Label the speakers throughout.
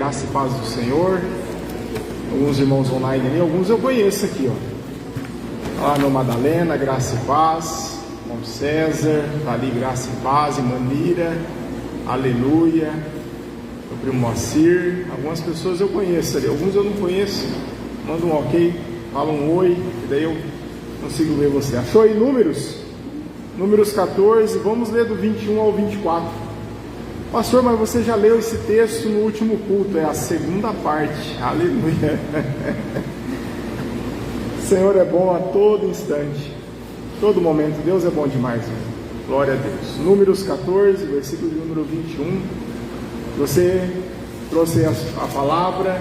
Speaker 1: Graça e paz do Senhor. Alguns irmãos online ali, alguns eu conheço aqui, ó. Lá no Madalena, graça e paz. Irmão César, tá ali, graça e paz. Manira, aleluia. O primo Moacir. Algumas pessoas eu conheço ali, alguns eu não conheço. Manda um ok, fala um oi, que daí eu consigo ver você. Achou aí Números? Números 14, vamos ler do 21 ao 24. Pastor, mas você já leu esse texto no último culto, é a segunda parte, aleluia. O Senhor é bom a todo instante, todo momento, Deus é bom demais, glória a Deus. Números 14, versículo de número 21, você trouxe a palavra,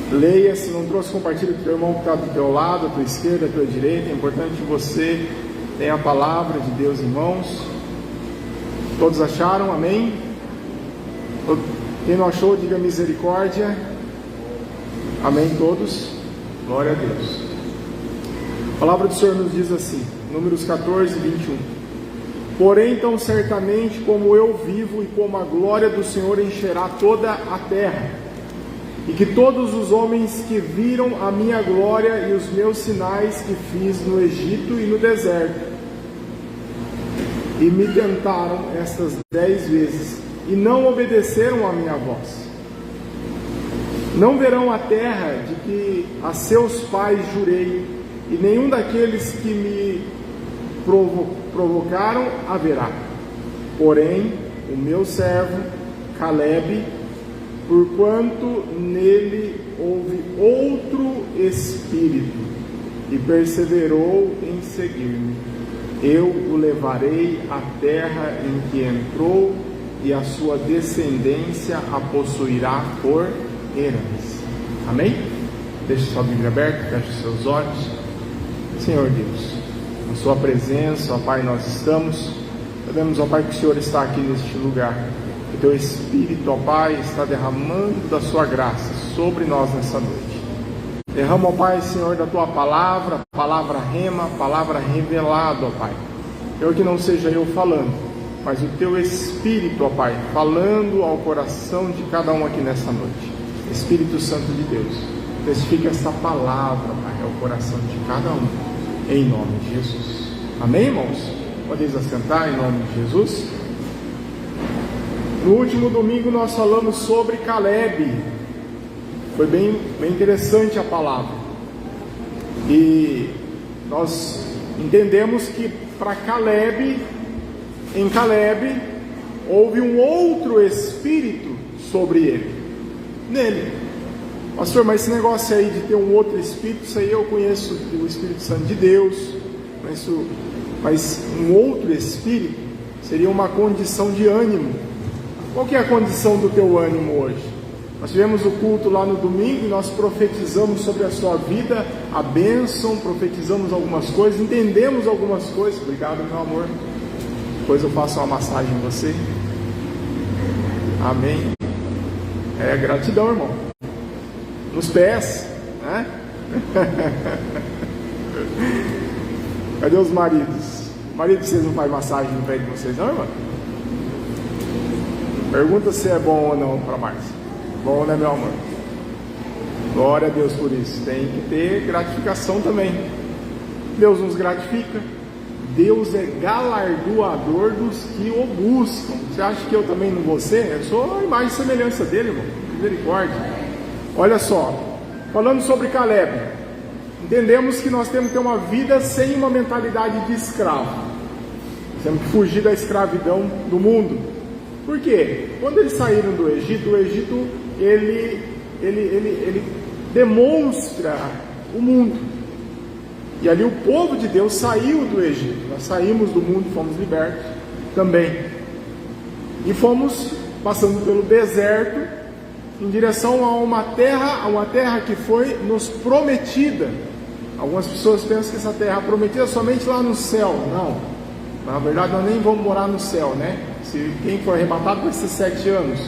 Speaker 1: leia, se não trouxe, compartilhe com o teu irmão que está do teu lado, à tua esquerda, à tua direita, é importante que você tenha a palavra de Deus em mãos. Todos acharam? Amém? Quem não achou, diga misericórdia. Amém todos? Glória a Deus. A palavra do Senhor nos diz assim, Números 14, 21. Porém, tão certamente como eu vivo e como a glória do Senhor encherá toda a terra, e que todos os homens que viram a minha glória e os meus sinais que fiz no Egito e no deserto, e me tentaram estas 10 vezes, e não obedeceram à minha voz, não verão a terra de que a seus pais jurei, e nenhum daqueles que me provocaram haverá. Porém, o meu servo Caleb, porquanto nele houve outro espírito, e perseverou em seguir-me, eu o levarei à terra em que entrou, e a sua descendência a possuirá por herança. Amém? Deixe sua Bíblia aberta, feche os seus olhos. Senhor Deus, na sua presença, ó Pai, nós estamos. Sabemos, ó Pai, que o Senhor está aqui neste lugar. Que o teu Espírito, ó Pai, está derramando da sua graça sobre nós nessa noite. Derrama, ó Pai, Senhor, da tua palavra, palavra rema, palavra revelada, ó Pai. Senhor, que não seja eu falando, mas o teu Espírito, ó Pai, falando ao coração de cada um aqui nessa noite. Espírito Santo de Deus, testifica esta palavra, Pai, ao coração de cada um, em nome de Jesus. Amém, irmãos? Podeis assentar em nome de Jesus. No último domingo nós falamos sobre Caleb. Foi bem interessante a palavra, e nós entendemos que para Caleb, em Caleb, houve um outro espírito sobre ele, nele. Pastor, mas esse negócio aí de ter um outro espírito, isso aí eu conheço o Espírito Santo de Deus, mas um outro espírito seria uma condição de ânimo. Qual que é a condição do teu ânimo hoje? Nós tivemos o culto lá no domingo e nós profetizamos sobre a sua vida, a bênção, profetizamos algumas coisas, entendemos algumas coisas. Obrigado, meu amor. Depois eu faço uma massagem em você. Amém. Gratidão, irmão. Nos pés, né? Cadê os maridos? Marido, vocês não fazem massagem no pé de vocês, não, irmão? Pergunta se é bom ou não para Márcia. Bom, né, meu amor? Glória a Deus por isso. Tem que ter gratificação também. Deus nos gratifica. Deus é galardoador dos que o buscam. Você acha que eu também não vou ser? Eu sou a imagem e semelhança dele, irmão. Misericórdia. Olha só, falando sobre Caleb, entendemos que nós temos que ter uma vida sem uma mentalidade de escravo. Temos que fugir da escravidão do mundo. Por quê? Quando eles saíram do Egito, o Egito ele demonstra o mundo. E ali o povo de Deus saiu do Egito. Nós saímos do mundo e fomos libertos também. E fomos passando pelo deserto em direção a uma terra que foi nos prometida. Algumas pessoas pensam que essa terra prometida é somente lá no céu. Não. Na verdade, nós nem vamos morar no céu, né? Se quem for arrebatado vai ser 7 anos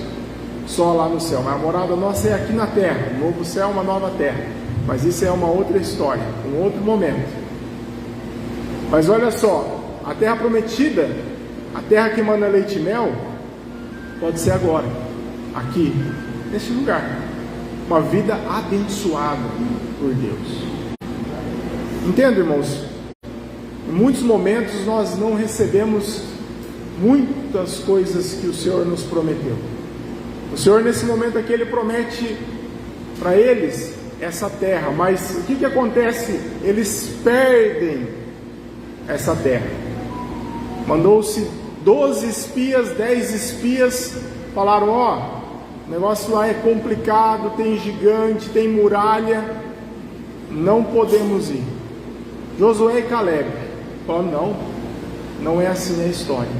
Speaker 1: só lá no céu. Mas a morada nossa é aqui na terra. Um novo céu, uma nova terra. Mas isso é uma outra história, um outro momento. Mas olha só, a terra prometida, a terra que emana leite e mel, pode ser agora, aqui. neste lugar. Uma vida abençoada por Deus. Entende, irmãos? Em muitos momentos nós não recebemos muitas coisas que o Senhor nos prometeu. O Senhor, nesse momento aqui, Ele promete para eles essa terra, mas o que acontece? Eles perdem essa terra. Mandou-se 12 espias, 10 espias, falaram: o negócio lá é complicado, tem gigante, tem muralha, não podemos ir. Josué e Caleb falaram: não é assim a história,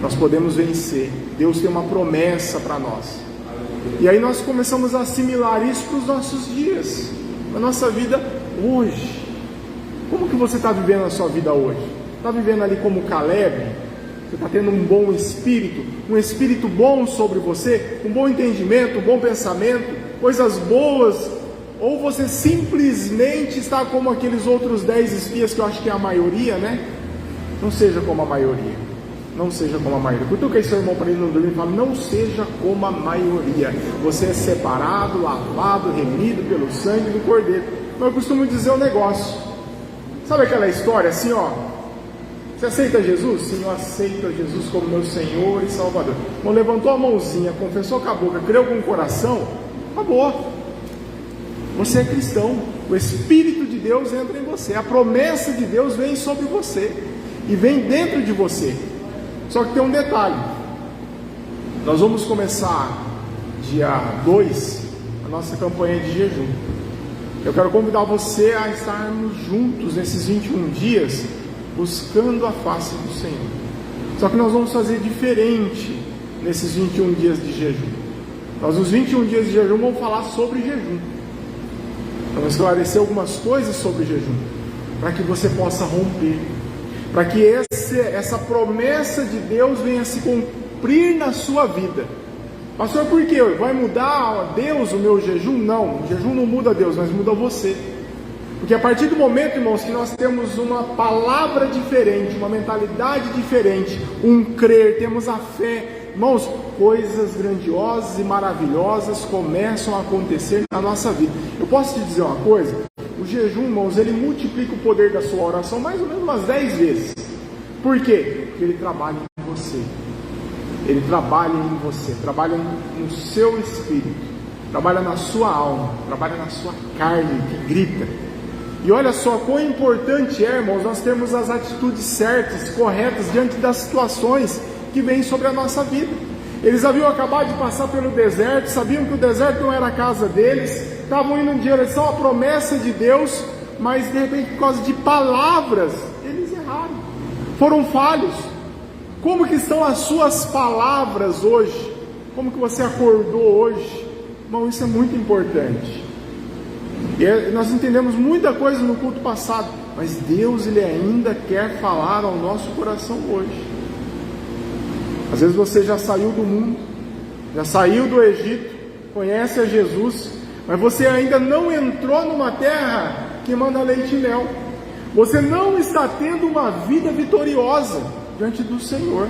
Speaker 1: nós podemos vencer, Deus tem uma promessa para nós. E aí nós começamos a assimilar isso para os nossos dias, na nossa vida hoje. Como que você está vivendo a sua vida hoje? Está vivendo ali como Caleb? Você está tendo um bom espírito, um espírito bom sobre você, um bom entendimento, um bom pensamento, coisas boas? Ou você simplesmente está como aqueles outros 10 espias, que eu acho que é a maioria, né? Não seja como a maioria. Não seja como a maioria. Cutuca aí seu irmão para ele não dormir e fala: não seja como a maioria. Você é separado, lavado, remido pelo sangue do Cordeiro. Mas eu costumo dizer um negócio. Sabe aquela história assim, você aceita Jesus? Sim, eu aceito Jesus como meu Senhor e Salvador. Bom, levantou a mãozinha, confessou com a boca, creu com o coração, acabou. Você é cristão. O Espírito de Deus entra em você. A promessa de Deus vem sobre você e vem dentro de você. Só que tem um detalhe. Nós vamos começar dia 2 a nossa campanha de jejum. Eu quero convidar você a estarmos juntos nesses 21 dias, buscando a face do Senhor. Só que nós vamos fazer diferente nesses 21 dias de jejum. Nós, nos 21 dias de jejum, vamos falar sobre jejum. Vamos esclarecer algumas coisas sobre jejum, para que você possa romper, para que essa promessa de Deus venha se cumprir na sua vida. Pastor, por quê? Vai mudar Deus o meu jejum? Não, o jejum não muda Deus, mas muda você. Porque a partir do momento, irmãos, que nós temos uma palavra diferente, uma mentalidade diferente, um crer, temos a fé, irmãos, coisas grandiosas e maravilhosas começam a acontecer na nossa vida. Eu posso te dizer uma coisa? O jejum, irmãos, ele multiplica o poder da sua oração mais ou menos umas 10 vezes. Por quê? Porque ele trabalha em você. Ele trabalha em você, trabalha no seu espírito, trabalha na sua alma, trabalha na sua carne que grita. E olha só quão importante é, irmãos, nós termos as atitudes certas, corretas, diante das situações que vêm sobre a nossa vida. Eles haviam acabado de passar pelo deserto, sabiam que o deserto não era a casa deles, estavam indo em direção à promessa de Deus, mas de repente, por causa de palavras, eles erraram, foram falhos. Como que estão as suas palavras hoje? Como que você acordou hoje? Bom, isso é muito importante. E nós entendemos muita coisa no culto passado, mas Deus, Ele ainda quer falar ao nosso coração hoje. Às vezes você já saiu do mundo, já saiu do Egito, conhece a Jesus, mas você ainda não entrou numa terra que manda leite e mel. Você não está tendo uma vida vitoriosa diante do Senhor.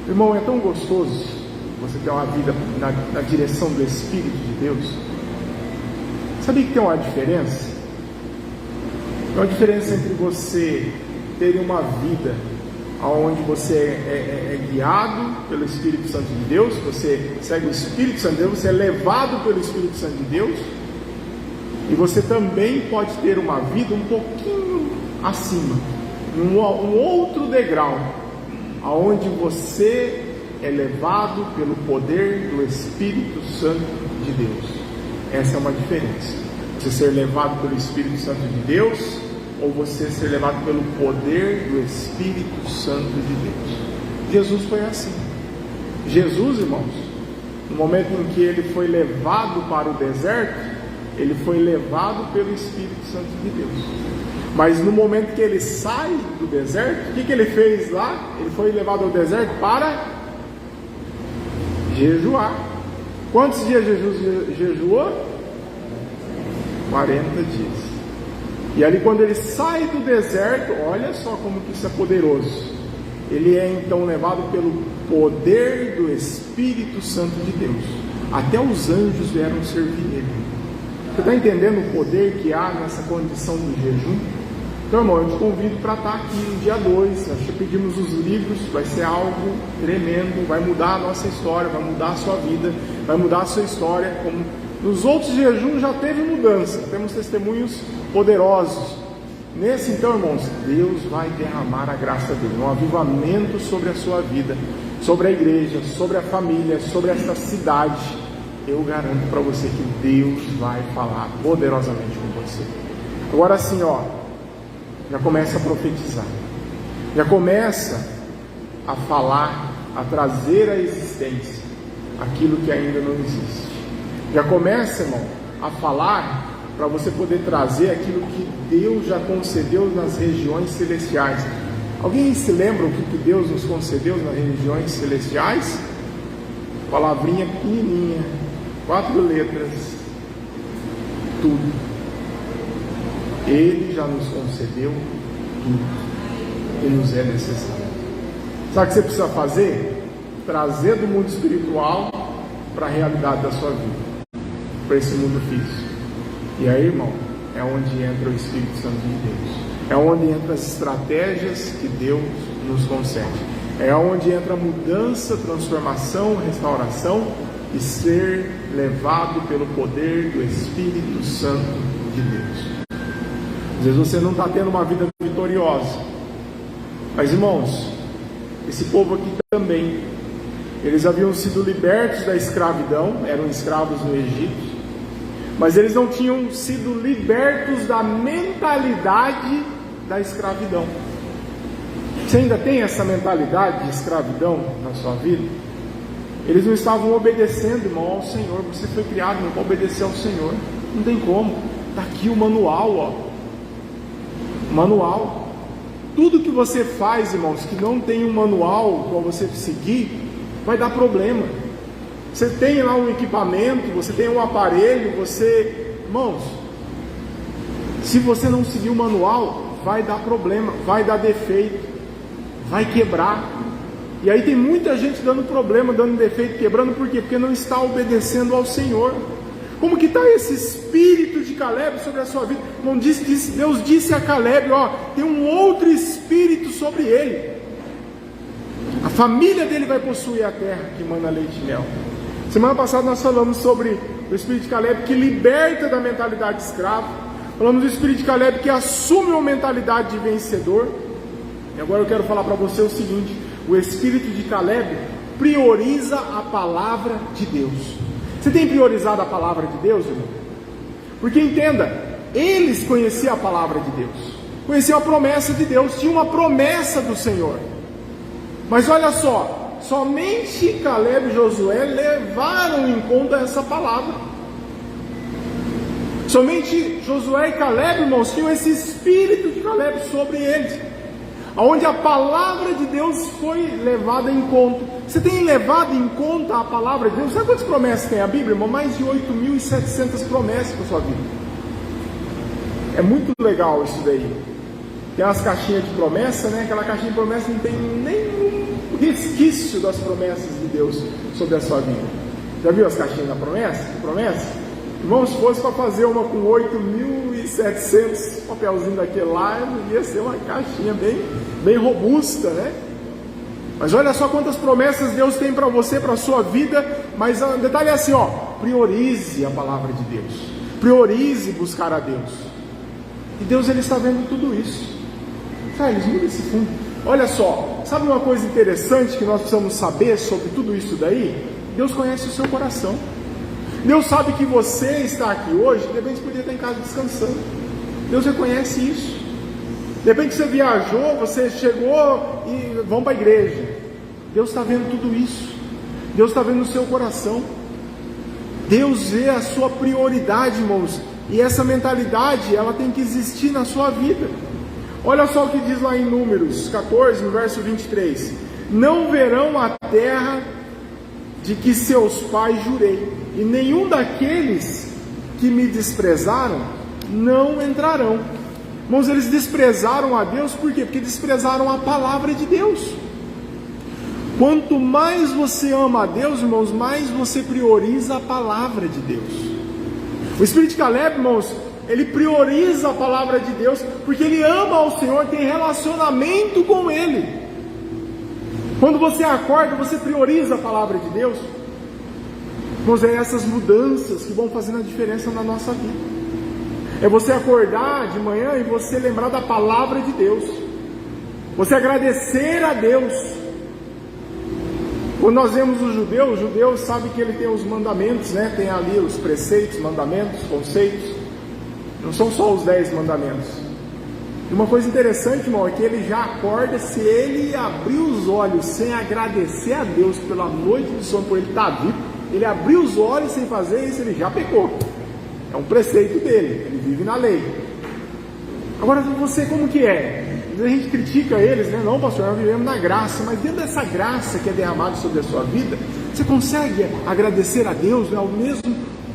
Speaker 1: Irmão, é tão gostoso você ter uma vida na direção do Espírito de Deus. Sabia que tem uma diferença? Tem uma diferença entre você ter uma vida onde você é guiado pelo Espírito Santo de Deus, você segue o Espírito Santo de Deus, você é levado pelo Espírito Santo de Deus, e você também pode ter uma vida um pouquinho acima, um outro degrau, aonde você é levado pelo poder do Espírito Santo de Deus. Essa é uma diferença. Você ser levado pelo Espírito Santo de Deus, ou você ser levado pelo poder do Espírito Santo de Deus. Jesus foi assim. Jesus, irmãos, no momento em que ele foi levado para o deserto, ele foi levado pelo Espírito Santo de Deus. Mas no momento que ele sai do deserto, o que ele fez lá? Ele foi levado ao deserto para jejuar. Quantos dias Jesus jejuou? 40 dias. E ali quando ele sai do deserto, olha só como que isso é poderoso. Ele é então levado pelo poder do Espírito Santo de Deus. até os anjos vieram servir ele. Você está entendendo o poder que há nessa condição do jejum? Então, irmão, eu te convido para estar aqui no dia 2, nós te pedimos os livros, vai ser algo tremendo, vai mudar a nossa história, vai mudar a sua vida, vai mudar a sua história, como nos outros jejuns já teve mudança, temos testemunhos poderosos. Nesse então, irmãos, Deus vai derramar a graça dele, um avivamento sobre a sua vida, sobre a igreja, sobre a família, sobre esta cidade. Eu garanto para você que Deus vai falar poderosamente com você. Agora sim, já começa a profetizar, já começa a falar, a trazer à existência aquilo que ainda não existe. Já começa, irmão, a falar para você poder trazer aquilo que Deus já concedeu nas regiões celestiais. Alguém se lembra o que Deus nos concedeu nas regiões celestiais? Palavrinha pequenininha, 4 letras, tudo. Ele já nos concedeu tudo que nos é necessário. Sabe o que você precisa fazer? Trazer do mundo espiritual para a realidade da sua vida, para esse mundo físico. E aí, irmão, é onde entra o Espírito Santo de Deus, é onde entra as estratégias que Deus nos concede, é onde entra a mudança, transformação, restauração e ser levado pelo poder do Espírito Santo de Deus. Às vezes você não está tendo uma vida vitoriosa, mas, irmãos, esse povo aqui também, eles haviam sido libertos da escravidão, eram escravos no Egito, mas eles não tinham sido libertos da mentalidade da escravidão. Você ainda tem essa mentalidade de escravidão na sua vida? Eles não estavam obedecendo, irmão, ao Senhor. Você foi criado, irmão, para obedecer ao Senhor. Não tem como. Está aqui o manual, O manual. Tudo que você faz, irmãos, que não tem um manual para você seguir, vai dar problema. Você tem lá um equipamento, você tem um aparelho, irmãos, se você não seguir o manual, vai dar problema, vai dar defeito, vai quebrar. E aí tem muita gente dando problema, dando defeito, quebrando, por quê? Porque não está obedecendo ao Senhor. Como que está esse espírito de Caleb sobre a sua vida? Deus disse a Caleb, tem um outro espírito sobre ele. A família dele vai possuir a terra que manda leite e mel. Semana passada nós falamos sobre o espírito de Caleb que liberta da mentalidade de escravo. Falamos do espírito de Caleb que assume uma mentalidade de vencedor. E agora eu quero falar para você o seguinte: o espírito de Caleb prioriza a palavra de Deus. Você tem priorizado a palavra de Deus, irmão? Porque entenda, eles conheciam a palavra de Deus, conheciam a promessa de Deus, tinha uma promessa do Senhor. Mas olha só, somente Caleb e Josué levaram em conta essa palavra. Somente Josué e Caleb, irmãos, tinham esse espírito de Caleb sobre eles, onde a palavra de Deus foi levada em conta. Você tem levado em conta a palavra de Deus? Sabe quantas promessas tem a Bíblia, irmão? Mais de 8.700 promessas para a sua vida. É muito legal isso daí. Tem umas caixinhas de promessa, né? Aquela caixinha de promessa não tem nenhum resquício das promessas de Deus sobre a sua vida. Já viu as caixinhas da promessa? Irmão, se fosse para fazer uma com 8.700 papelzinhos daquele lá, ia ser uma caixinha bem robusta, né? Mas olha só quantas promessas Deus tem para você, para a sua vida. Mas o detalhe é assim, priorize a palavra de Deus, priorize buscar a Deus. E Deus, Ele está vendo tudo isso. Eles mudam esse fundo. Olha só, sabe uma coisa interessante que nós precisamos saber sobre tudo isso daí? Deus conhece o seu coração. Deus sabe que você está aqui hoje, de repente podia estar em casa descansando. Deus reconhece isso. De repente você viajou, você chegou e vão para a igreja. Deus está vendo tudo isso. Deus está vendo o seu coração. Deus vê a sua prioridade, irmãos. E essa mentalidade, ela tem que existir na sua vida. Olha só o que diz lá em Números 14, no verso 23. Não verão a terra de que seus pais jurei, e nenhum daqueles que me desprezaram não entrarão. Irmãos, eles desprezaram a Deus, por quê? Porque desprezaram a palavra de Deus. Quanto mais você ama a Deus, irmãos, mais você prioriza a palavra de Deus. O espírito de Caleb, irmãos, ele prioriza a palavra de Deus, porque ele ama ao Senhor, tem relacionamento com Ele. Quando você acorda, você prioriza a palavra de Deus. Irmãos, é essas mudanças que vão fazendo a diferença na nossa vida. É você acordar de manhã e você lembrar da palavra de Deus. Você agradecer a Deus. Quando nós vemos o judeu sabe que ele tem os mandamentos, né? Tem ali os preceitos, mandamentos, conceitos. Não são só os 10 mandamentos. E uma coisa interessante, irmão, é que ele já acorda, se ele abrir os olhos sem agradecer a Deus pela noite de sono, por ele estar vivo, ele abrir os olhos sem fazer isso, ele já pecou. É um preceito dele, ele vive na lei. Agora você como que é? A gente critica eles, né? Não, pastor, nós vivemos na graça, mas dentro dessa graça que é derramada sobre a sua vida, você consegue agradecer a Deus, né? Ao mesmo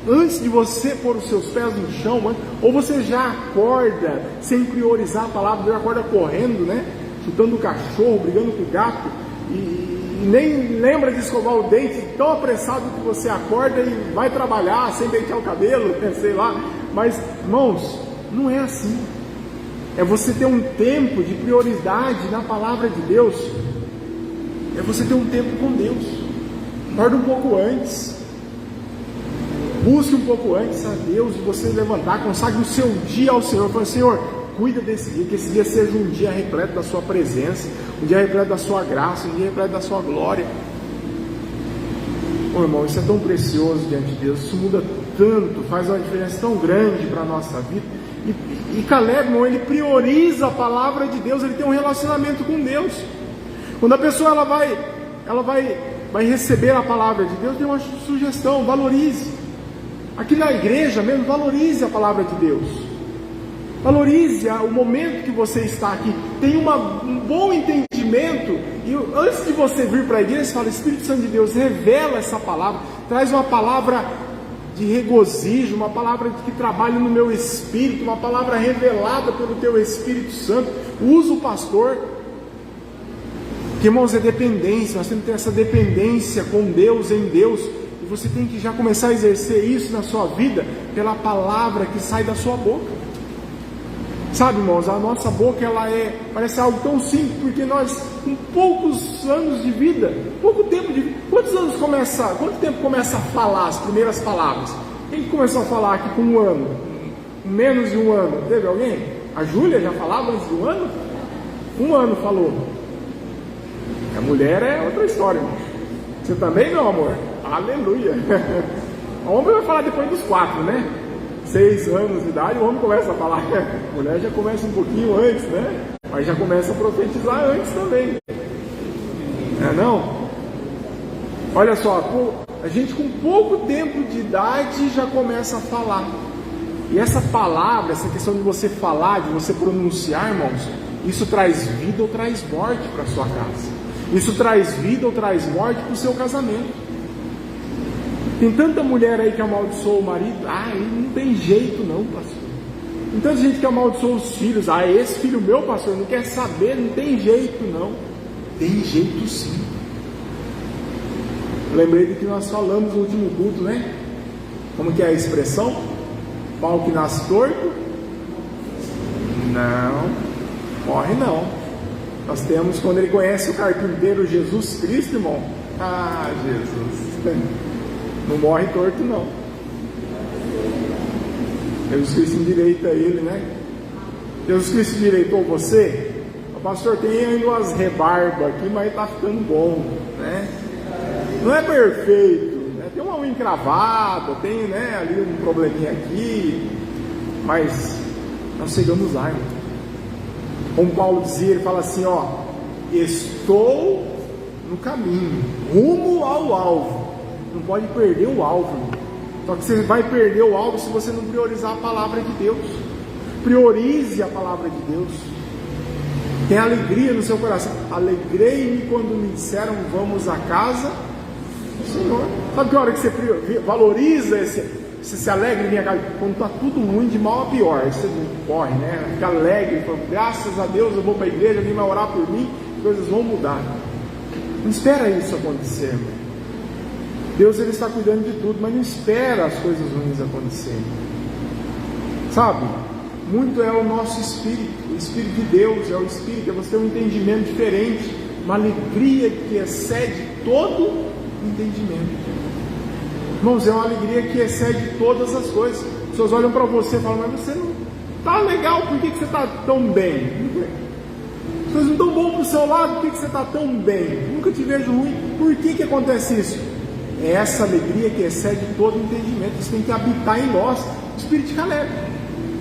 Speaker 1: antes de você pôr os seus pés no chão, ou você já acorda sem priorizar a palavra, você acorda correndo, né? Chutando o cachorro, brigando com o gato, e nem lembra de escovar o dente, tão apressado que você acorda e vai trabalhar sem pentear o cabelo, né? Sei lá. Mas, irmãos, não é assim. É você ter um tempo de prioridade na palavra de Deus. É você ter um tempo com Deus. Acorda um pouco antes. Busque um pouco antes a Deus e você levantar, consagre o seu dia ao Senhor. Fala, Senhor, cuida desse dia, que esse dia seja um dia repleto da sua presença, um dia repleto da sua graça, um dia repleto da sua glória. Ô irmão, isso é tão precioso diante de Deus, isso muda tanto, faz uma diferença tão grande para a nossa vida. E Caleb, irmão, ele prioriza a palavra de Deus, ele tem um relacionamento com Deus. Quando a pessoa ela vai receber a palavra de Deus, tem uma sugestão: valorize. Aqui na igreja mesmo, valorize a palavra de Deus. Valorize o momento que você está aqui. Tenha um bom entendimento. E antes de você vir para a igreja, você fala: Espírito Santo de Deus, revela essa palavra. Traz uma palavra de regozijo, uma palavra que trabalhe no meu espírito, uma palavra revelada pelo teu Espírito Santo. Usa o pastor. Porque, irmãos, é dependência. Nós temos que ter essa dependência com Deus, em Deus. E você tem que já começar a exercer isso na sua vida pela palavra que sai da sua boca. Sabe, irmãos, a nossa boca parece algo tão simples, porque nós, com poucos anos de vida, pouco tempo de vida, quanto tempo começa a falar as primeiras palavras? Quem começou a falar aqui com um ano? Menos de um ano? Teve alguém? A Júlia já falava antes de um ano? Um ano falou. A mulher é outra história, irmão. Você também, meu amor? Aleluia! O homem vai falar depois dos 4, né? 6 anos de idade, o homem começa a falar. A mulher já começa um pouquinho antes, né? Mas já começa a profetizar antes também. Não? Olha só, a gente com pouco tempo de idade já começa a falar. E essa palavra, essa questão de você falar, de você pronunciar, irmãos, isso traz vida ou traz morte para a sua casa. Isso traz vida ou traz morte para o seu casamento. Tem tanta mulher aí que amaldiçoa o marido. Não tem jeito não, pastor. Tem tanta gente que amaldiçoa os filhos. Esse filho meu, pastor, não quer saber, não tem jeito não. Tem jeito sim. Lembrei do que nós falamos no último culto, né? Como que é a expressão? Pau que nasce torto? Não, morre não. Nós temos, quando ele conhece o carpinteiro Jesus Cristo, irmão. Jesus, não morre torto não. Jesus Cristo endireita ele, né? Jesus Cristo endireitou você. O pastor tem ainda umas rebarbas aqui, mas está ficando bom, né? Não é perfeito, né? Tem uma unha encravada, tem, né, ali um probleminha aqui, mas nós chegamos lá, irmão. Como Paulo dizia, ele fala assim, estou no caminho, rumo ao alvo. Não pode perder o alvo, irmão. Só que você vai perder o alvo se você não priorizar a palavra de Deus. Priorize a palavra de Deus. Tenha alegria no seu coração. Alegrei-me quando me disseram, vamos à casa do Senhor. Sabe que hora que você valoriza, você se alegra em minha casa? Quando está tudo ruim, de mal a pior. Aí você não corre, né? Fica alegre, fala, graças a Deus eu vou para a igreja, alguém vai orar por mim, as coisas vão mudar. Não espera isso acontecer, irmão. Deus ele está cuidando de tudo, mas não espera as coisas ruins acontecerem. Sabe? Muito é o nosso espírito, o Espírito de Deus, é o Espírito, é você ter um entendimento diferente, uma alegria que excede todo entendimento. Irmãos, é uma alegria que excede todas as coisas. As pessoas olham para você e falam, mas você não está legal, por que você está tão bem? As pessoas não estão bom para o seu lado, por que você está tão bem? Nunca te vejo ruim, por que acontece isso? É essa alegria que excede todo entendimento, isso tem que habitar em nós, o Espírito de Caleb.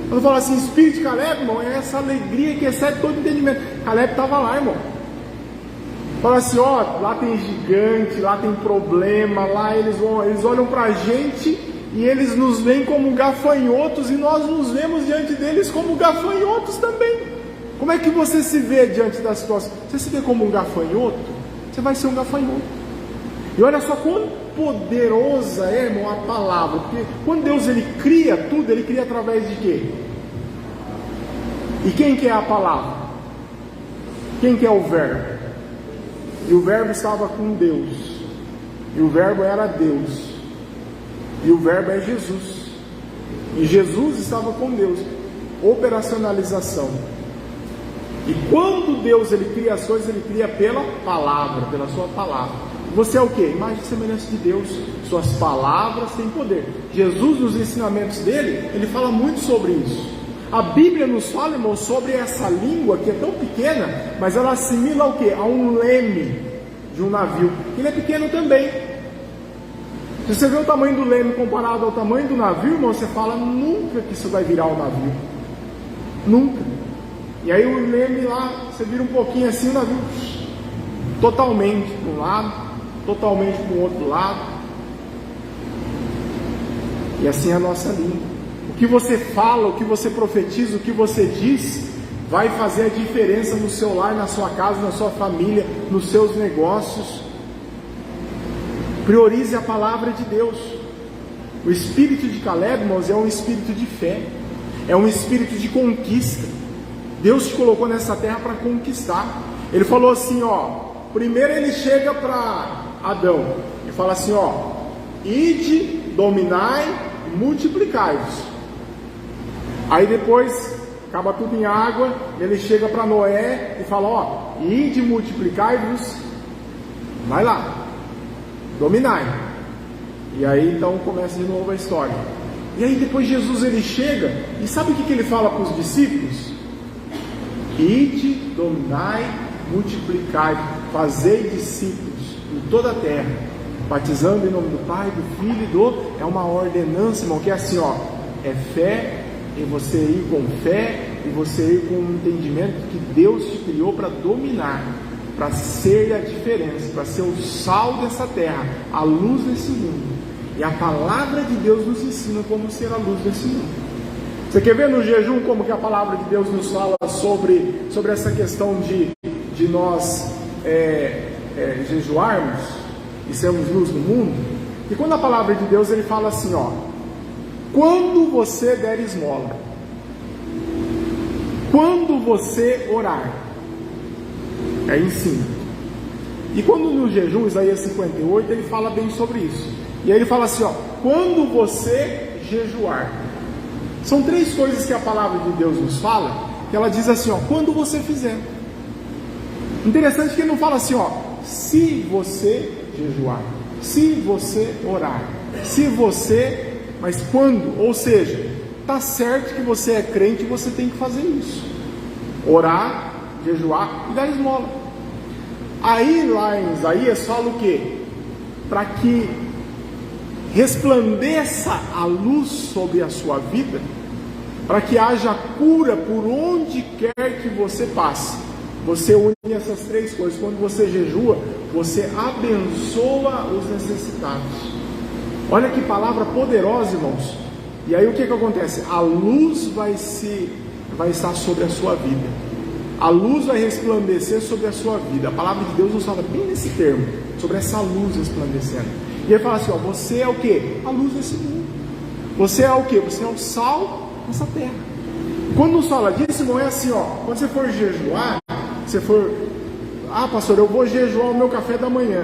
Speaker 1: Quando eu falo assim, Espírito de Caleb, irmão, é essa alegria que excede todo entendimento. Caleb estava lá, irmão. Fala assim, ó, lá tem gigante, lá tem problema, lá eles olham para a gente e eles nos veem como gafanhotos e nós nos vemos diante deles como gafanhotos também. Como é que você se vê diante da situação? Você se vê como um gafanhoto? Você vai ser um gafanhoto. E olha só quão poderosa é, irmão, a palavra, porque quando Deus ele cria tudo, ele cria através de quê? E quem que é a palavra? Quem que é o verbo? E o verbo estava com Deus, e o verbo era Deus, e o verbo é Jesus, e Jesus estava com Deus. Operacionalização. E quando Deus ele cria as coisas, ele cria pela palavra, pela sua palavra. Você é o que? Imagem e semelhança de Deus. Suas palavras têm poder. Jesus, nos ensinamentos dele, ele fala muito sobre isso. A Bíblia nos fala, irmão, sobre essa língua que é tão pequena, mas ela assimila ao que? A um leme de um navio. Ele é pequeno também. Se você vê o tamanho do leme comparado ao tamanho do navio, irmão, você fala, nunca que isso vai virar um navio. Nunca. E aí o leme lá, você vira um pouquinho assim, o navio totalmente para um lado, totalmente para o outro lado. E assim é a nossa língua. O que você fala, o que você profetiza, o que você diz, vai fazer a diferença no seu lar, na sua casa, na sua família, nos seus negócios. Priorize a palavra de Deus. O espírito de Caleb, irmãos, é um espírito de fé, é um espírito de conquista. Deus te colocou nessa terra para conquistar. Ele falou assim, ó, primeiro ele chega para Adão e fala assim, ó, ide, dominai e multiplicai-vos. Aí depois acaba tudo em água, ele chega para Noé e fala, ó, ide, multiplicai-vos, vai lá, dominai. E aí então começa de novo a história. E aí depois Jesus ele chega e sabe o que ele fala para os discípulos? Ide, dominai, multiplicai, fazei discípulos em toda a terra, batizando em nome do Pai, do Filho e do... É uma ordenança, irmão, que é assim, ó, é fé, e você ir com fé, e você ir com um entendimento que Deus te criou para dominar, para ser a diferença, para ser o sal dessa terra, a luz desse mundo. E a palavra de Deus nos ensina como ser a luz desse mundo. Você quer ver no jejum como que a palavra de Deus nos fala sobre essa questão de nós jejuarmos e sermos luz no mundo? E quando a palavra de Deus ele fala assim, ó, quando você der esmola, quando você orar, é ensino. E quando no jejum, Isaías 58, ele fala bem sobre isso. E aí ele fala assim, ó, quando você jejuar. São três coisas que a palavra de Deus nos fala, que ela diz assim, ó, quando você fizer. Interessante que ele não fala assim, ó, se você jejuar, se você orar, se você, mas quando, ou seja, tá certo que você é crente e você tem que fazer isso, orar, jejuar e dar esmola. Aí lá em Isaías fala o quê? Para que resplandeça a luz sobre a sua vida, para que haja cura por onde quer que você passe. Você une essas três coisas. Quando você jejua, você abençoa os necessitados. Olha que palavra poderosa, irmãos. E aí o que acontece? A luz vai estar sobre a sua vida. A luz vai resplandecer sobre a sua vida. A palavra de Deus nos fala bem nesse termo, sobre essa luz resplandecendo. E ele fala assim, ó, você é o que? A luz desse mundo. Você é o que? Você é o sal dessa terra. Quando nos fala disso, não é assim, ó, quando você for jejuar, você for Ah, pastor, eu vou jejuar o meu café da manhã.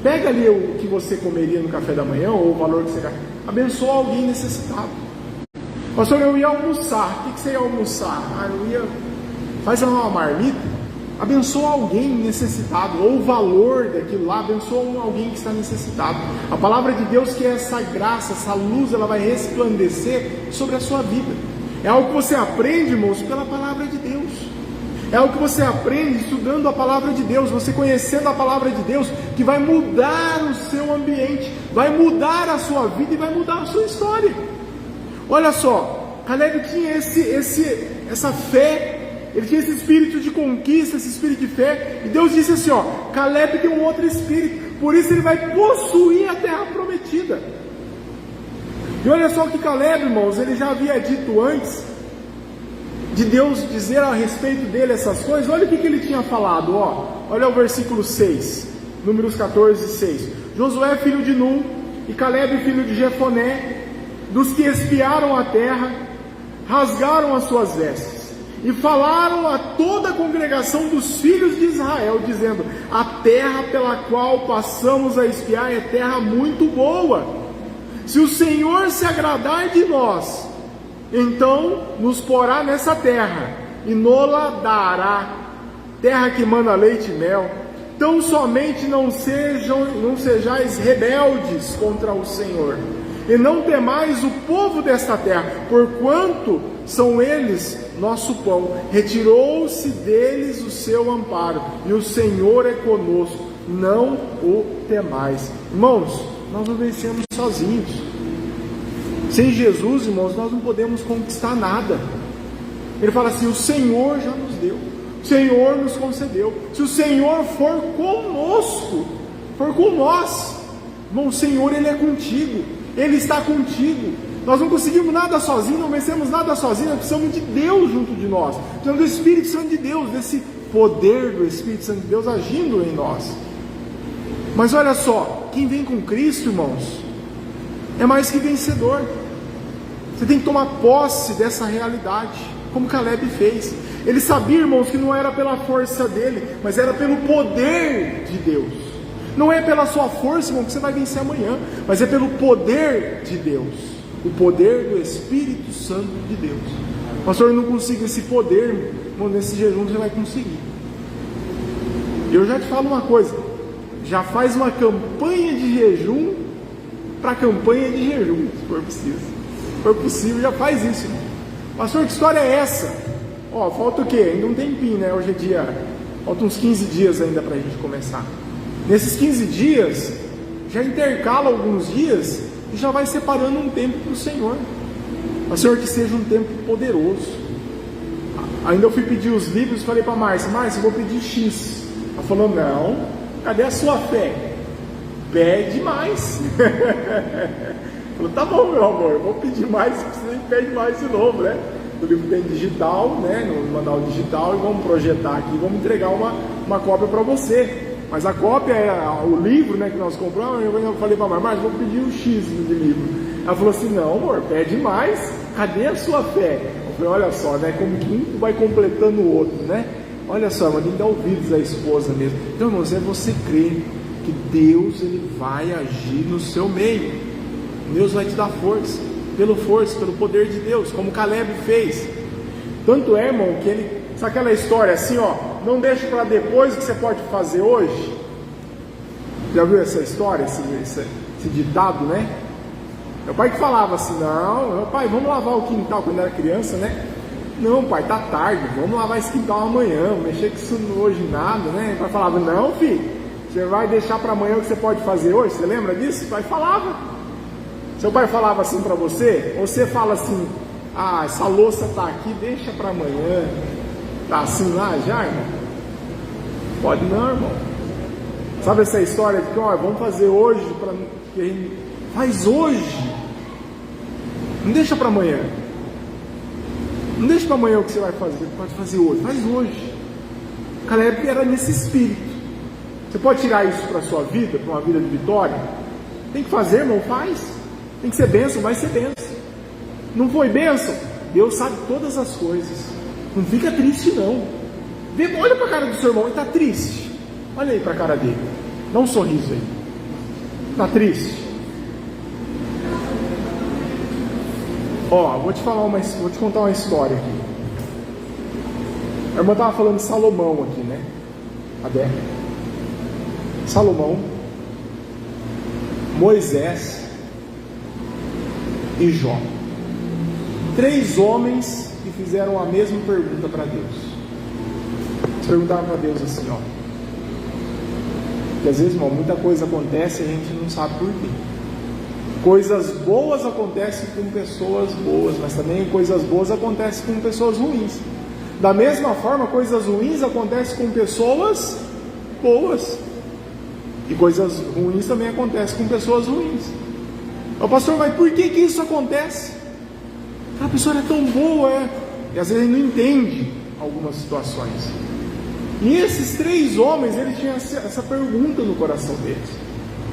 Speaker 1: Pega ali o que você comeria no café da manhã, ou o valor que você gasta. Abençoa alguém necessitado. Pastor, eu ia almoçar. O que você ia almoçar? Ah, eu ia... Faz uma marmita. Abençoa alguém necessitado, ou o valor daquilo lá, abençoa alguém que está necessitado. A palavra de Deus, que é essa graça, essa luz, ela vai resplandecer sobre a sua vida. É algo que você aprende, irmãos, pela palavra de Deus. É algo que você aprende estudando a palavra de Deus, você conhecendo a palavra de Deus, que vai mudar o seu ambiente, vai mudar a sua vida e vai mudar a sua história. Olha só, Caleb tinha essa fé. Ele tinha esse espírito de conquista, esse espírito de fé. E Deus disse assim, Caleb tem um outro espírito. Por isso ele vai possuir a terra prometida. E olha só que Caleb, irmãos, ele já havia dito antes de Deus dizer a respeito dele essas coisas. Olha o que ele tinha falado. Olha o versículo 6. Números 14, 6. Josué, filho de Nun, e Caleb, filho de Jefoné, dos que espiaram a terra, rasgaram as suas vestes e falaram a toda a congregação dos filhos de Israel, dizendo: a terra pela qual passamos a espiar é terra muito boa. Se o Senhor se agradar de nós, então nos porá nessa terra e nola dará, terra que mana leite e mel. Tão somente não sejais rebeldes contra o Senhor, e não temais o povo desta terra, porquanto são eles nosso pão. Retirou-se deles o seu amparo, e o Senhor é conosco, não o temais. Irmãos, nós não vencemos sozinhos. Sem Jesus, irmãos, nós não podemos conquistar nada. Ele fala assim: o Senhor já nos deu, o Senhor nos concedeu. Se o Senhor for conosco, for com nós, irmão, o Senhor, Ele é contigo, Ele está contigo. Nós não conseguimos nada sozinhos, não vencemos nada sozinhos. Nós precisamos de Deus junto de nós, precisamos do Espírito Santo de Deus, desse poder do Espírito Santo de Deus agindo em nós. Mas olha só, quem vem com Cristo, irmãos, é mais que vencedor. Você tem que tomar posse dessa realidade, como Caleb fez. Ele sabia, irmãos, que não era pela força dele, mas era pelo poder de Deus. Não é pela sua força, irmão, que você vai vencer amanhã, mas é pelo poder de Deus, o poder do Espírito Santo de Deus. Pastor, eu não consigo esse poder, irmão, nesse jejum você vai conseguir. Eu já te falo uma coisa, já faz uma campanha de jejum para campanha de jejum, se for preciso. Se for possível, já faz isso, irmão. Pastor, que história é essa? Falta o quê? Ainda um tempinho, né? Hoje é dia, falta uns 15 dias ainda para a gente começar. Nesses 15 dias, já intercala alguns dias e já vai separando um tempo para o Senhor. Pastor, que seja um tempo poderoso. Ainda eu fui pedir os livros, falei para a Márcia, eu vou pedir X. Ela falou: não, cadê a sua fé? Pede mais. Falou: tá bom, meu amor, eu vou pedir mais, você pede mais de novo, né? O livro tem digital, né? No manual digital, e vamos projetar aqui, vamos entregar uma cópia para você. Mas a cópia é o livro, né, que nós compramos. Eu falei para a Márcia, vou pedir um X de livro. Ela falou assim: não, amor, pede mais, cadê a sua fé? Eu falei: olha só, né, como que um vai completando o outro, né? Olha só, mas tem que dar ouvidos à esposa mesmo. Então, irmãos, é você crer que Deus, Ele vai agir no seu meio. Deus vai te dar força, pelo poder de Deus, como Caleb fez. Tanto é, irmão, que ele, sabe aquela história assim, não deixe para depois o que você pode fazer hoje? Já viu essa história, esse ditado, né? Meu pai que falava assim: não, meu pai, vamos lavar o quintal, quando era criança, né? Não, pai, tá tarde, vamos lavar esse quintal amanhã, mexer com isso hoje nada, né? O pai falava: não, filho, você vai deixar para amanhã o que você pode fazer hoje? Você lembra disso? O pai falava. Seu pai falava assim para você? Ou você fala assim: essa louça tá aqui, deixa para amanhã. Tá assim lá já, irmão? Pode não, irmão. Sabe essa história de que, vamos fazer hoje, faz hoje. Não deixa para amanhã. Não deixa para amanhã o que você vai fazer, pode fazer hoje, faz hoje. Caleb era nesse espírito. Você pode tirar isso para a sua vida, para uma vida de vitória? Tem que fazer, irmão, faz. Tem que ser bênção, vai ser bênção. Não foi bênção? Deus sabe todas as coisas. Não fica triste não. Olha para a cara do seu irmão, ele está triste. Olha aí para a cara dele. Dá um sorriso aí. Está triste. Ó, vou te contar uma história aqui. A irmã estava falando de Salomão aqui, né? A Débora. Salomão, Moisés e Jó. 3 homens que fizeram a mesma pergunta para Deus. Eles perguntaram para Deus assim, ó. Porque às vezes, irmão, muita coisa acontece e a gente não sabe por quê. Coisas boas acontecem com pessoas boas, mas também coisas boas acontecem com pessoas ruins. Da mesma forma, coisas ruins acontecem com pessoas boas. E coisas ruins também acontecem com pessoas ruins. O pastor, mas por que isso acontece? A pessoa é tão boa, e às vezes ele não entende algumas situações. E esses 3 homens, eles tinham essa pergunta no coração deles.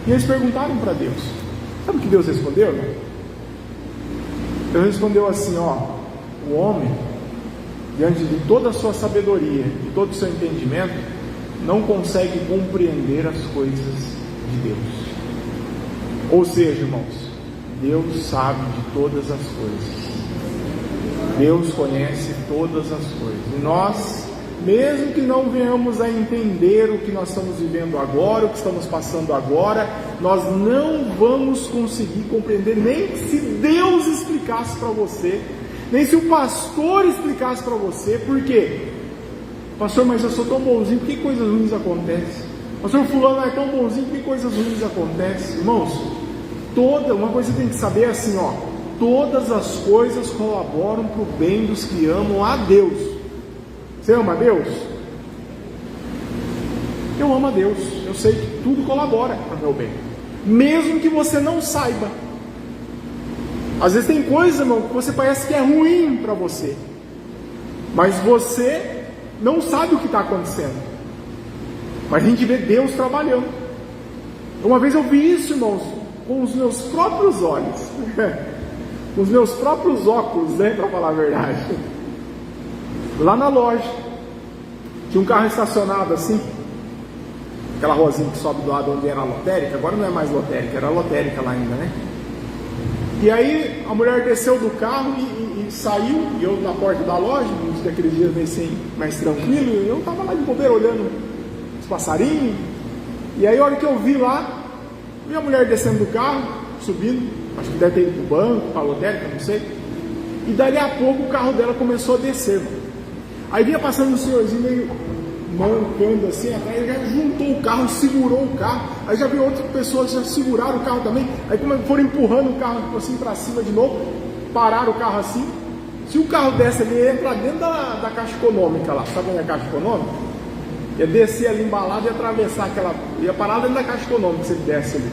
Speaker 1: E eles perguntaram para Deus. Sabe o que Deus respondeu? Né? Deus respondeu assim, ó: o homem, diante de toda a sua sabedoria e todo o seu entendimento, não consegue compreender as coisas de Deus. Ou seja, irmãos, Deus sabe de todas as coisas. Deus conhece todas as coisas. E nós, mesmo que não venhamos a entender o que nós estamos vivendo agora, o que estamos passando agora, nós não vamos conseguir compreender, nem se Deus explicasse para você, nem se o pastor explicasse para você. Por quê? Pastor, mas eu sou tão bonzinho, por que coisas ruins acontecem? Pastor, fulano é tão bonzinho, por que coisas ruins acontecem? Irmãos, uma coisa que você tem que saber é assim, ó: todas as coisas colaboram para o bem dos que amam a Deus. Você ama a Deus? Eu amo a Deus. Eu sei que tudo colabora para o meu bem, mesmo que você não saiba. Às vezes tem coisa, irmão, que você parece que é ruim para você, mas você não sabe o que está acontecendo. Mas a gente vê Deus trabalhando. Uma vez eu vi isso, irmãos, com os meus próprios olhos, com os meus próprios óculos, né, para falar a verdade. Lá na loja tinha um carro estacionado assim, aquela ruazinha que sobe do lado onde era a lotérica. Agora não é mais lotérica, era lotérica lá ainda, né? E aí a mulher desceu do carro e saiu, e eu na porta da loja, daqueles dias mais tranquilo, e eu estava lá de bobeira olhando os passarinhos. E aí a hora que eu vi lá, vi a mulher descendo do carro, subindo, acho que deve ter ido para o banco, para a lotérica, não sei. E dali a pouco o carro dela começou a descer. Aí vinha passando um senhorzinho meio mancando assim atrás, ele já juntou o carro, segurou o carro. Aí já vi outras pessoas já seguraram o carro também. Aí como foram empurrando o carro assim para cima de novo, pararam o carro assim. Se o carro desce ali, ele entra dentro da caixa econômica lá. Sabe onde é a caixa econômica? Ia descer ali embalado e atravessar aquela... ia parar dentro da caixa econômica se ele desce ali.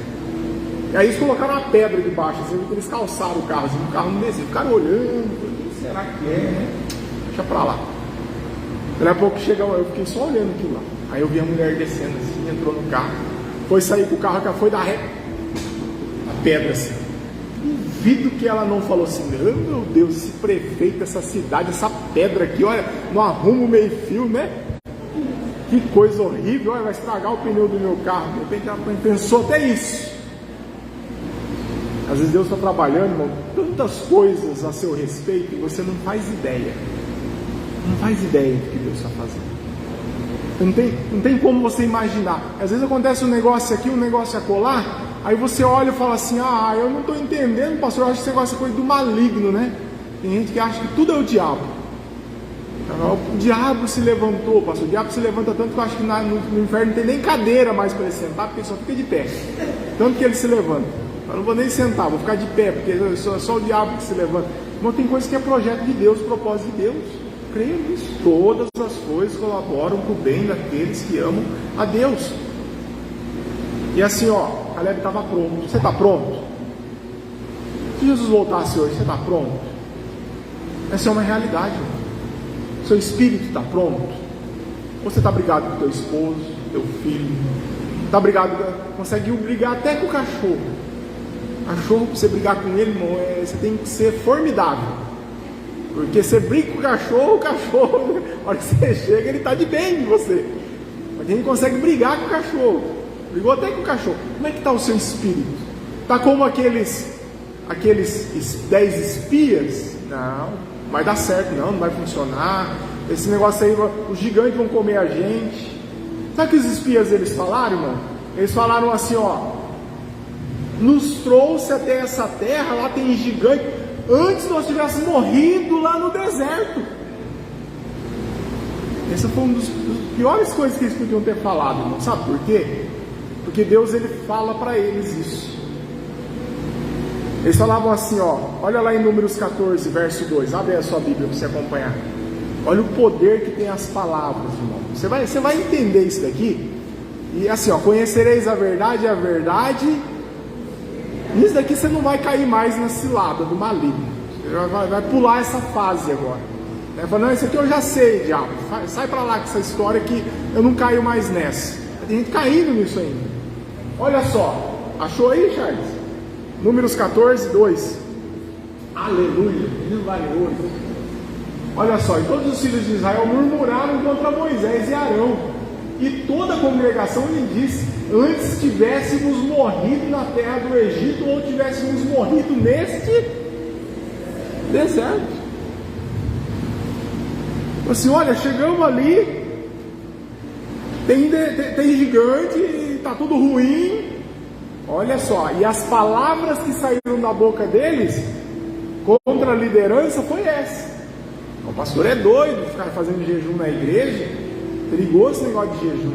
Speaker 1: E aí eles colocaram uma pedra debaixo, assim, eles calçaram o carro, assim, o carro não desceu. Ficaram olhando, o que será que é, né? Deixa pra lá. Daí a pouco chega, eu fiquei só olhando aquilo lá. Aí eu vi a mulher descendo assim, entrou no carro, foi sair com o carro, que foi dar ré, a pedra assim. Duvido que ela não falou assim: oh, meu Deus, esse prefeito, essa cidade, essa pedra aqui, olha, não arruma o meio-fio, né? Que coisa horrível, olha, vai estragar o pneu do meu carro. De repente ela pensou até isso. Às vezes Deus está trabalhando, irmão, tantas coisas a seu respeito e você não faz ideia. Não faz ideia do que Deus está fazendo. Não tem como você imaginar. Às vezes acontece um negócio aqui, um negócio acolá, aí você olha e fala assim: ah, eu não estou entendendo, pastor, eu acho que esse negócio é coisa do maligno, né? Tem gente que acha que tudo é o diabo. O diabo se levantou, pastor, o diabo se levanta tanto que eu acho que no inferno não tem nem cadeira mais para ele sentar, porque ele só fica de pé. Tanto que ele se levanta. Eu não vou nem sentar, vou ficar de pé, porque é só o diabo que se levanta. Mas tem coisa que é projeto de Deus, propósito de Deus. Creia nisso. Todas as coisas colaboram para o bem daqueles que amam a Deus. E assim, ó, Caleb estava pronto. Você está pronto? Se Jesus voltasse hoje, você está pronto? Essa é uma realidade, irmão. Seu espírito está pronto? Ou você está brigado com teu esposo, teu filho? Está brigado, consegue brigar até com o cachorro. Cachorro, para você brigar com ele, irmão, você tem que ser formidável. Porque você brinca com o cachorro, na hora que você chega, ele está de bem de você. Mas a gente consegue brigar com o cachorro. Brigou até com o cachorro. Como é que está o seu espírito? Está como aqueles 10 espias? Não, vai dar certo, não vai funcionar. Esse negócio aí, os gigantes vão comer a gente. Sabe o que os espias eles falaram, irmão? Eles falaram assim, ó: nos trouxe até essa terra, lá tem gigante. Antes nós tivéssemos morrido lá no deserto. Essa foi uma das piores coisas que eles podiam ter falado, irmão. Sabe por quê? Porque Deus ele fala para eles isso. Eles falavam assim, ó, olha lá em Números 14, verso 2. Abre aí a sua Bíblia para você acompanhar. Olha o poder que tem as palavras, irmão. Você vai entender isso daqui. E assim, ó, conhecereis a verdade, nisso daqui você não vai cair mais na cilada do maligno. Você vai pular essa fase agora. Fala, não, isso aqui eu já sei, diabo. Sai pra lá com essa história que eu não caio mais nessa. Tem gente caindo nisso ainda. Olha só. Achou aí, Charles? Números 14, 2. Aleluia. Menino valioso. Olha só. E todos os filhos de Israel murmuraram contra Moisés e Arão. E toda a congregação lhe disse: antes tivéssemos morrido na terra do Egito, ou tivéssemos morrido neste deserto. Assim, olha, chegamos ali, tem gigante, está tudo ruim. Olha só, e as palavras que saíram da boca deles contra a liderança foi essa: o pastor é doido ficar fazendo jejum na igreja, perigoso esse negócio de jejum.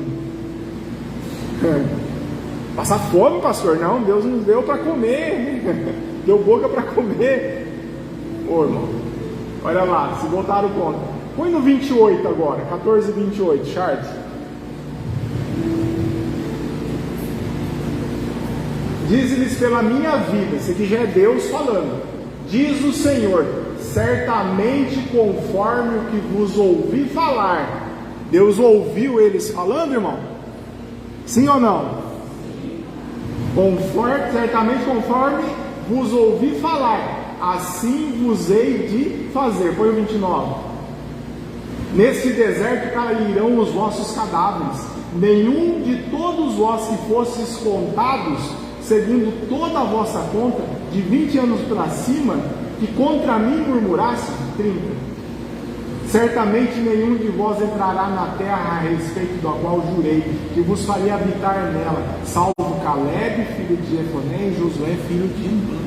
Speaker 1: Passar fome, pastor? Não, Deus nos deu para comer, deu boca para comer. Ô irmão, olha lá, se botaram contra. Põe no 28 agora, 14 e 28, Charles. Diz-lhes pela minha vida, isso aqui já é Deus falando. Diz o Senhor: certamente conforme o que vos ouvi falar. Deus ouviu eles falando, irmão? Sim ou não? Certamente conforme vos ouvi falar, assim vos hei de fazer. Põe o 29. Neste deserto cairão os vossos cadáveres, nenhum de todos vós que fostes contados, segundo toda a vossa conta, de 20 anos para cima, que contra mim murmurasse. 30. Certamente nenhum de vós entrará na terra a respeito da qual jurei, que vos faria habitar nela, salvo Caleb, filho de Jefoné, e Josué, filho de Nun.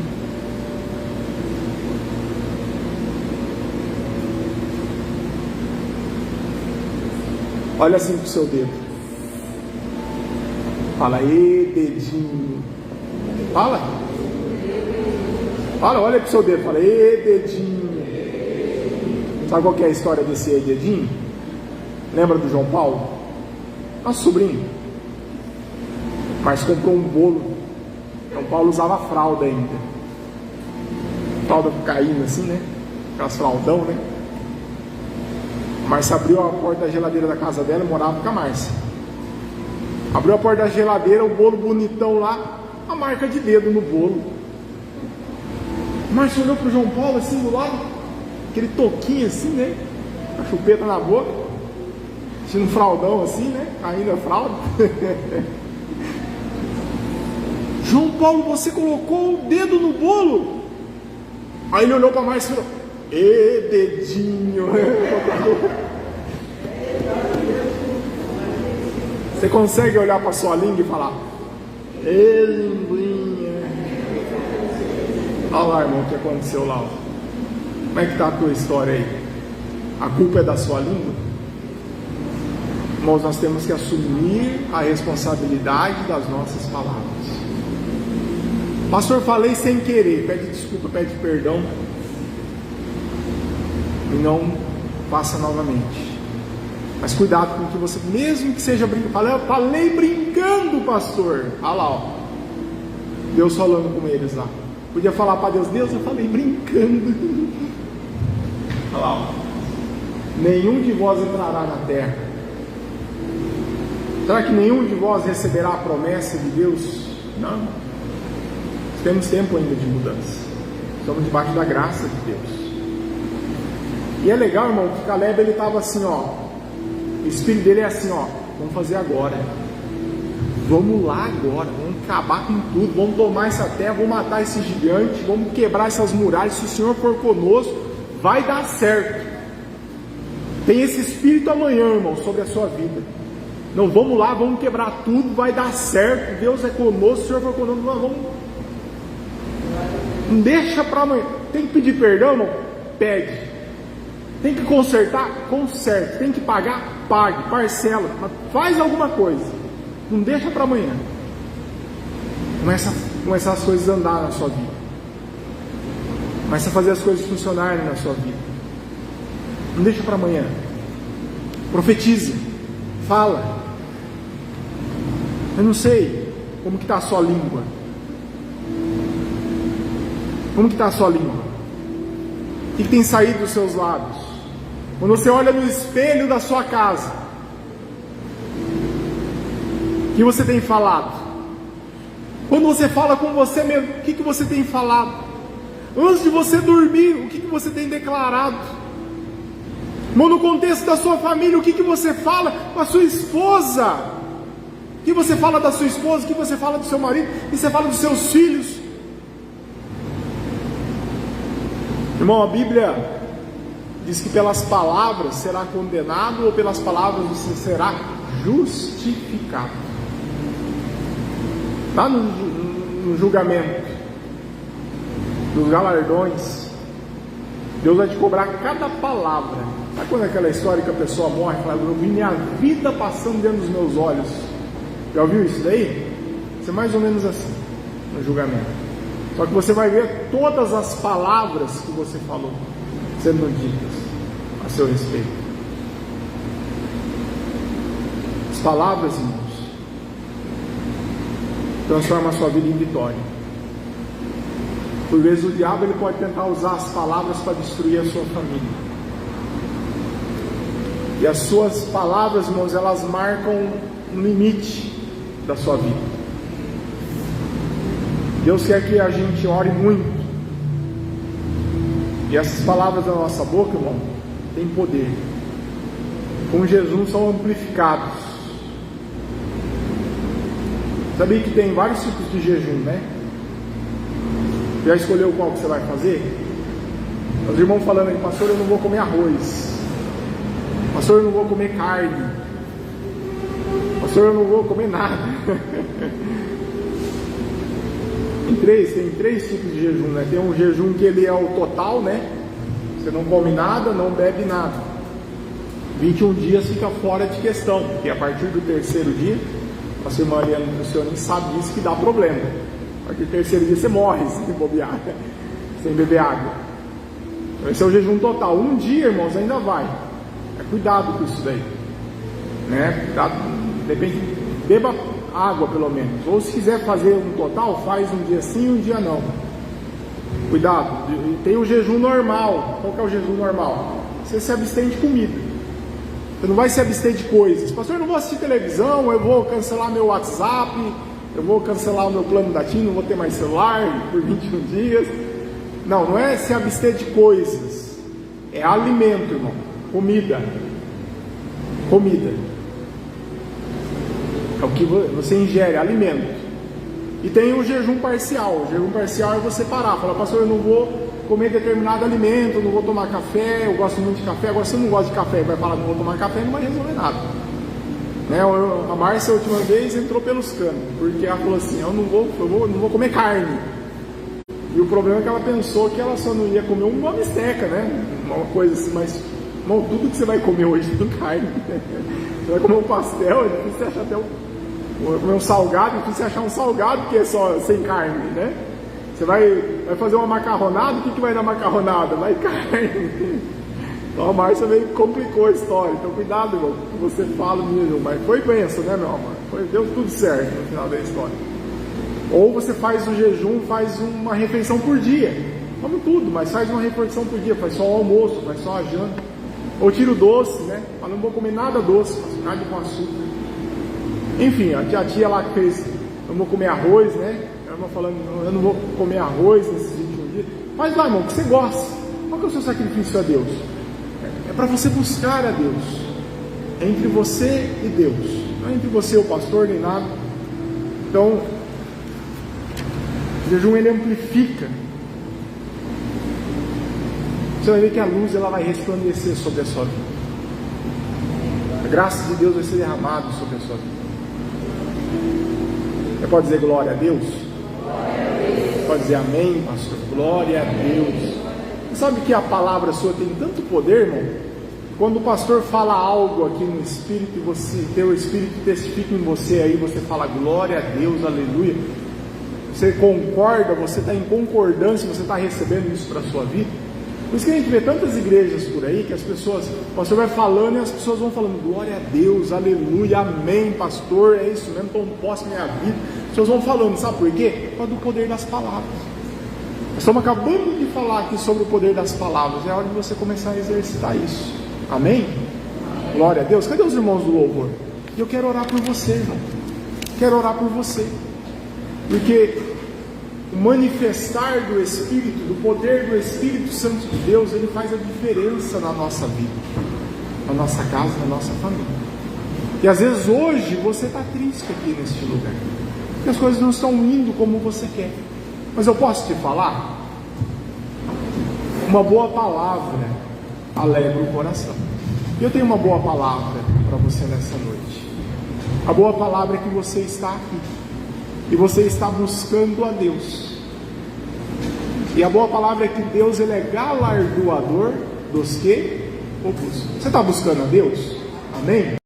Speaker 1: Olha assim pro seu dedo. Fala, e dedinho. Fala, olha pro seu dedo. Fala, e dedinho. Sabe qual que é a história desse e dedinho? Lembra do João Paulo? Nosso sobrinho. Mas comprou um bolo. João Paulo usava fralda ainda. Fralda caindo assim, né? Aquelas fraldão, né? A Márcia abriu a porta da geladeira da casa dela e morava com a Márcia. Abriu a porta da geladeira, o bolo bonitão lá, a marca de dedo no bolo. A Márcia olhou pro João Paulo assim do lado, aquele toquinho assim, né? A chupeta na boca, tinha um fraldão assim, né? Caindo a fralda. João Paulo, você colocou o dedo no bolo? Aí ele olhou para a Márcia e falou: e dedinho. Você consegue olhar para sua língua e falar: e linguinha. Olha lá, irmão, o que aconteceu lá. Como é que está a tua história aí? A culpa é da sua língua? Irmãos, nós temos que assumir a responsabilidade das nossas palavras. Pastor, falei sem querer. Pede desculpa, pede perdão. E não faça novamente. Mas cuidado com o que você, mesmo que seja brincando. Falei brincando, pastor. Olha lá, ó. Deus falando com eles lá. Podia falar para Deus: Deus, eu falei brincando. Olha lá, ó. Nenhum de vós entrará na terra. Será que nenhum de vós receberá a promessa de Deus? Não. Temos tempo ainda de mudança. Estamos debaixo da graça de Deus. E é legal, irmão, que Caleb ele estava assim, ó. O espírito dele é assim, ó. Vamos fazer agora. Vamos lá agora. Vamos acabar com tudo. Vamos tomar essa terra. Vamos matar esse gigante. Vamos quebrar essas muralhas. Se o Senhor for conosco, vai dar certo. Tem esse espírito amanhã, irmão, sobre a sua vida. Não, vamos lá, vamos quebrar tudo. Vai dar certo. Deus é conosco. Se o Senhor for conosco, vamos. Não deixa para amanhã. Tem que pedir perdão, irmão? Pede. Tem que consertar? Conserte. Tem que pagar? Pague, parcela, mas faz alguma coisa. Não deixa para amanhã. Começa as coisas a andar na sua vida. Começa a fazer as coisas funcionarem na sua vida. Não deixa para amanhã. Profetiza. Fala. Eu não sei como que está a sua língua. Como que está a sua língua? O que tem saído dos seus lábios? Quando você olha no espelho da sua casa, o que você tem falado? Quando você fala com você mesmo, o que você tem falado? Antes de você dormir, o que você tem declarado? No contexto da sua família, o que você fala com a sua esposa? O que você fala da sua esposa? O que você fala do seu marido? O que você fala dos seus filhos? Irmão, a Bíblia diz que pelas palavras será condenado, ou pelas palavras você será justificado. Está no julgamento dos galardões, Deus vai te cobrar cada palavra. Sabe quando é aquela história que a pessoa morre e fala, eu vi minha vida passando dentro dos meus olhos? Já ouviu isso daí? Isso é mais ou menos assim, no julgamento. Só que você vai ver todas as palavras que você falou sendo ditas a seu respeito. As palavras, irmãos, transformam a sua vida em vitória. Por vezes o diabo ele pode tentar usar as palavras para destruir a sua família. E as suas palavras, irmãos, elas marcam um limite da sua vida. Deus quer que a gente ore muito. E essas palavras da nossa boca, irmão, têm poder. Com Jesus são amplificados. Sabia que tem vários tipos de jejum, né? Já escolheu qual que você vai fazer? Os irmãos falando aí, pastor, eu não vou comer arroz. Pastor, eu não vou comer carne. Pastor, eu não vou comer nada. Tem três tipos de jejum, né? Tem um jejum que ele é o total, né? Você não come nada, não bebe nada. 21 dias fica fora de questão, porque a partir do terceiro dia, a irmã ali, a nutricionista, sabe disso que dá problema. A partir do terceiro dia você morre sem bobear, sem beber água. Esse é o jejum total. Um dia, irmãos, ainda vai. Cuidado com isso daí, né? Cuidado, de repente, beba água pelo menos, ou se quiser fazer um total, faz um dia sim, um dia não. Cuidado. Tem o jejum normal. Qual que é o jejum normal? Você se abstém de comida, você não vai se abster de coisas. Pastor, eu não vou assistir televisão, eu vou cancelar meu WhatsApp, eu vou cancelar o meu plano da TIM, não vou ter mais celular por 21 dias. Não é se abster de coisas, é alimento, irmão. Comida. É o que você ingere, alimento. E tem o jejum parcial. O jejum parcial é você parar, falar, pastor, eu não vou comer determinado alimento, eu não vou tomar café, eu gosto muito de café. Agora, se eu não gosto de café, vai falar, não vou tomar café, não vai resolver nada. Né? A Márcia, a última vez, entrou pelos canos, porque ela falou assim, eu não vou comer carne. E o problema é que ela pensou que ela só não ia comer uma bisteca, né? Uma coisa assim, mas irmão, tudo que você vai comer hoje tem carne. Você vai comer um pastel, é difícil você achar até vai comer um salgado, é difícil você achar um salgado que é só sem carne, né? Você vai fazer uma macarronada, o que vai na macarronada? Vai carne. Então a Márcia meio que complicou a história. Então cuidado, irmão, com o que você fala mesmo. Mas foi bênção, né, meu amor? Deu tudo certo no final da história. Ou você faz o jejum, faz uma refeição por dia. Come tudo, mas faz uma refeição por dia. Faz só o almoço, faz só a janta. Ou tira o doce, né? Fala, não vou comer nada doce, faço carne com açúcar. Enfim, a tia lá que fez, eu não vou comer arroz, né? Ela irmã falando, eu não vou comer arroz nesses 21 dias. Mas lá, irmão, o que você gosta? Qual que é o seu sacrifício a Deus? para você buscar a Deus. É entre você e Deus, não é entre você e o pastor nem nada. Então, o jejum ele amplifica. Você vai ver que a luz ela vai resplandecer sobre a sua vida. A graça de Deus vai ser derramada sobre a sua vida. Você pode dizer glória a Deus? Pode dizer amém, pastor? Glória a Deus. Você sabe que a palavra sua tem tanto poder, irmão? Quando o pastor fala algo aqui no Espírito e você, teu Espírito testifica em você, aí você fala glória a Deus, aleluia. Você concorda, você está em concordância, você está recebendo isso para a sua vida. Por isso que a gente vê tantas igrejas por aí que as pessoas, o pastor vai falando e as pessoas vão falando glória a Deus, aleluia, amém, pastor, é isso mesmo, tomo posse da minha vida. As pessoas vão falando, sabe por quê? Por causa do poder das palavras. Nós estamos acabando de falar aqui sobre o poder das palavras, é hora de você começar a exercitar isso. Amém? Glória a Deus. Cadê os irmãos do louvor? Eu quero orar por você, irmão. Quero orar por você. Porque o manifestar do Espírito, do poder do Espírito Santo de Deus, ele faz a diferença na nossa vida, na nossa casa, na nossa família. E às vezes hoje você está triste aqui neste lugar, porque as coisas não estão indo como você quer. Mas eu posso te falar? Uma boa palavra alegra o coração. E eu tenho uma boa palavra para você nessa noite. A boa palavra é que você está aqui e você está buscando a Deus. E a boa palavra é que Deus ele é galardoador dos que o buscam. Você está buscando a Deus? Amém?